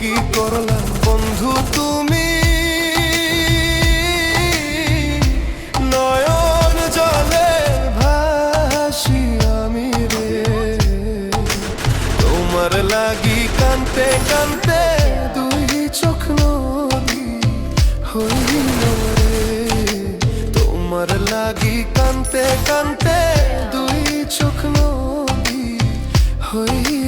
কি করলাম বন্ধু তুমি, নয়ন জলে ভাসি আমি রে। তোমার লাগি কানতে কানতে দুই চোখ নদী হইল রে। তোমার লাগি কানতে কানতে দুই চোখ নদী হইল।